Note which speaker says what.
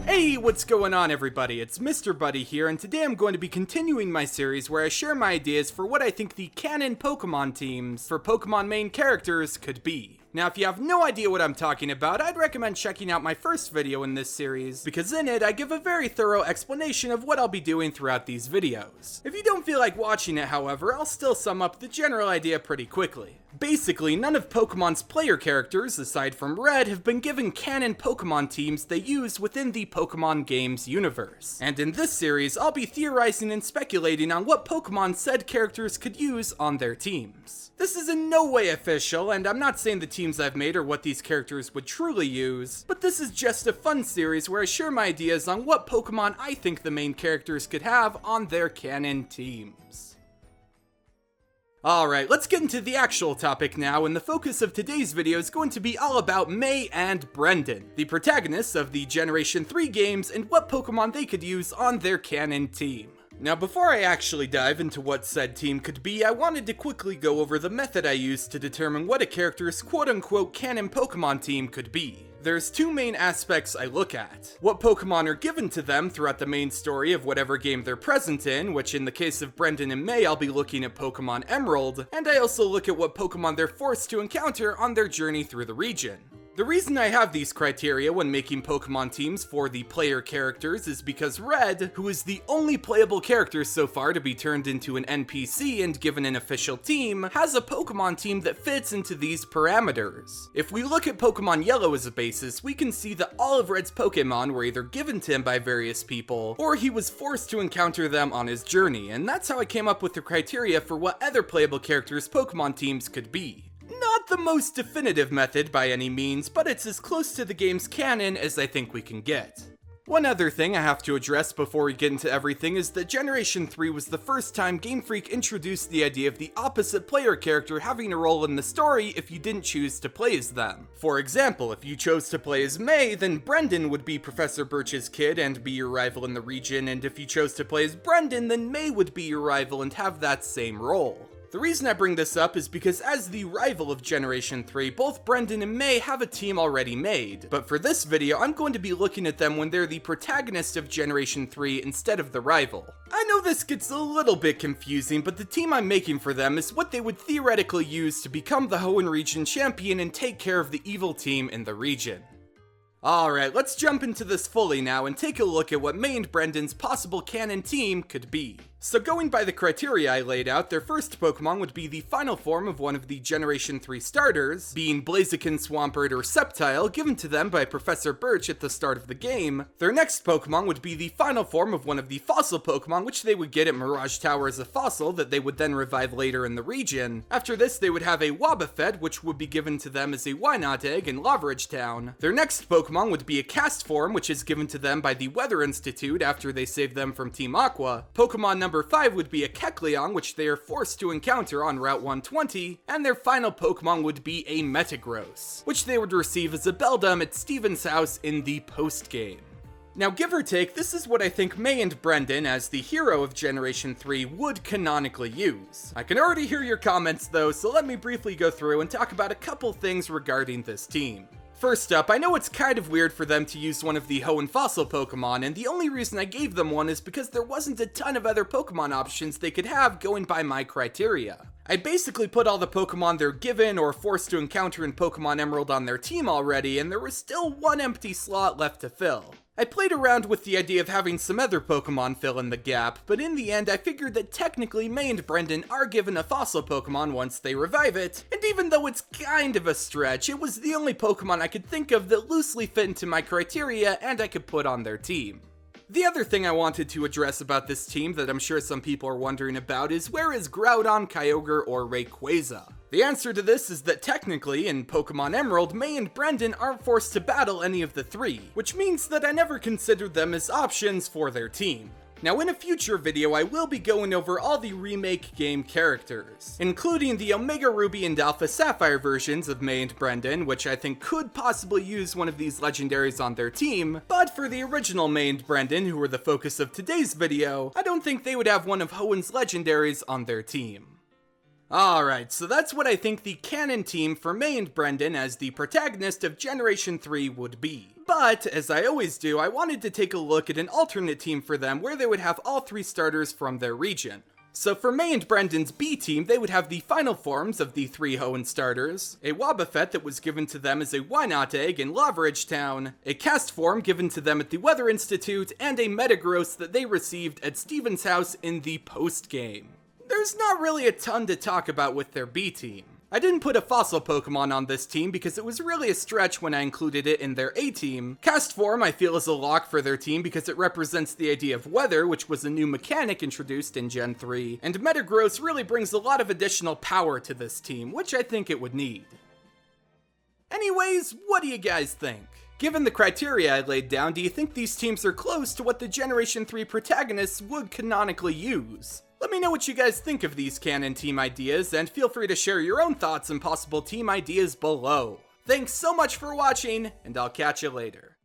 Speaker 1: Hey, what's going on everybody? It's Mr. Buddy here, and today I'm going to be continuing my series where I share my ideas for what I think the canon Pokemon teams for Pokemon main characters could be. Now, if you have no idea what I'm talking about, I'd recommend checking out my first video in this series, because in it, I give a very thorough explanation of what I'll be doing throughout these videos. If you don't feel like watching it, however, I'll still sum up the general idea pretty quickly. Basically, none of Pokemon's player characters, aside from Red, have been given canon Pokemon teams they use within the Pokemon games universe. And in this series, I'll be theorizing and speculating on what Pokemon said characters could use on their teams. This is in no way official, and I'm not saying the teams I've made are what these characters would truly use, but this is just a fun series where I share my ideas on what Pokemon I think the main characters could have on their canon teams. Alright, let's get into the actual topic now, and the focus of today's video is going to be all about May and Brendan, the protagonists of the Generation 3 games, and what Pokemon they could use on their canon team. Now, before I actually dive into what said team could be, I wanted to quickly go over the method I used to determine what a character's quote-unquote canon Pokemon team could be. There's two main aspects I look at. What Pokemon are given to them throughout the main story of whatever game they're present in, which in the case of Brendan and May, I'll be looking at Pokemon Emerald, and I also look at what Pokemon they're forced to encounter on their journey through the region. The reason I have these criteria when making Pokemon teams for the player characters is because Red, who is the only playable character so far to be turned into an NPC and given an official team, has a Pokemon team that fits into these parameters. If we look at Pokemon Yellow as a basis, we can see that all of Red's Pokemon were either given to him by various people, or he was forced to encounter them on his journey, and that's how I came up with the criteria for what other playable characters' Pokemon teams could be. Not the most definitive method by any means, but it's as close to the game's canon as I think we can get. One other thing I have to address before we get into everything is that Generation 3 was the first time Game Freak introduced the idea of the opposite player character having a role in the story if you didn't choose to play as them. For example, if you chose to play as May, then Brendan would be Professor Birch's kid and be your rival in the region, and if you chose to play as Brendan, then May would be your rival and have that same role. The reason I bring this up is because as the rival of Generation 3, both Brendan and May have a team already made, but for this video, I'm going to be looking at them when they're the protagonist of Generation 3 instead of the rival. I know this gets a little bit confusing, but the team I'm making for them is what they would theoretically use to become the Hoenn region champion and take care of the evil team in the region. Alright, let's jump into this fully now and take a look at what May and Brendan's possible canon team could be. So going by the criteria I laid out, their first Pokemon would be the final form of one of the Generation 3 starters, being Blaziken, Swampert, or Sceptile, given to them by Professor Birch at the start of the game. Their next Pokemon would be the final form of one of the fossil Pokemon, which they would get at Mirage Tower as a fossil that they would then revive later in the region. After this, they would have a Wobbuffet, which would be given to them as a Wynot egg in Lavaridge Town. Their next Pokemon would be a cast form, which is given to them by the Weather Institute after they save them from Team Aqua. Pokemon number 5 would be a Kecleon, which they are forced to encounter on Route 120, and their final Pokemon would be a Metagross, which they would receive as a Beldum at Steven's house in the post-game. Now, give or take, this is what I think May and Brendan, as the hero of Generation 3, would canonically use. I can already hear your comments though, so let me briefly go through and talk about a couple things regarding this team. First up, I know it's kind of weird for them to use one of the Hoenn fossil Pokemon, and the only reason I gave them one is because there wasn't a ton of other Pokemon options they could have going by my criteria. I basically put all the Pokemon they're given or forced to encounter in Pokemon Emerald on their team already, and there was still one empty slot left to fill. I played around with the idea of having some other Pokemon fill in the gap, but in the end I figured that technically May and Brendan are given a fossil Pokemon once they revive it, and even though it's kind of a stretch, it was the only Pokemon I could think of that loosely fit into my criteria and I could put on their team. The other thing I wanted to address about this team that I'm sure some people are wondering about is where is Groudon, Kyogre, or Rayquaza? The answer to this is that technically, in Pokemon Emerald, May and Brendan aren't forced to battle any of the three, which means that I never considered them as options for their team. Now, in a future video, I will be going over all the remake game characters, including the Omega Ruby and Alpha Sapphire versions of May and Brendan, which I think could possibly use one of these legendaries on their team, but for the original May and Brendan, who are the focus of today's video, I don't think they would have one of Hoenn's legendaries on their team. Alright, so that's what I think the canon team for May and Brendan as the protagonist of Generation 3 would be. But, as I always do, I wanted to take a look at an alternate team for them where they would have all 3 starters from their region. So for May and Brendan's B team, they would have the final forms of the 3 Hoenn starters, a Wobbuffet that was given to them as a Why Not egg in Lavaridge Town, a cast form given to them at the Weather Institute, and a Metagross that they received at Steven's house in the post-game. There's not really a ton to talk about with their B team. I didn't put a fossil Pokemon on this team because it was really a stretch when I included it in their A team. Cast form I feel is a lock for their team because it represents the idea of weather, which was a new mechanic introduced in Gen 3, and Metagross really brings a lot of additional power to this team, which I think it would need. Anyways, what do you guys think? Given the criteria I laid down, do you think these teams are close to what the Generation 3 protagonists would canonically use? Let me know what you guys think of these canon team ideas, and feel free to share your own thoughts and possible team ideas below. Thanks so much for watching, and I'll catch you later.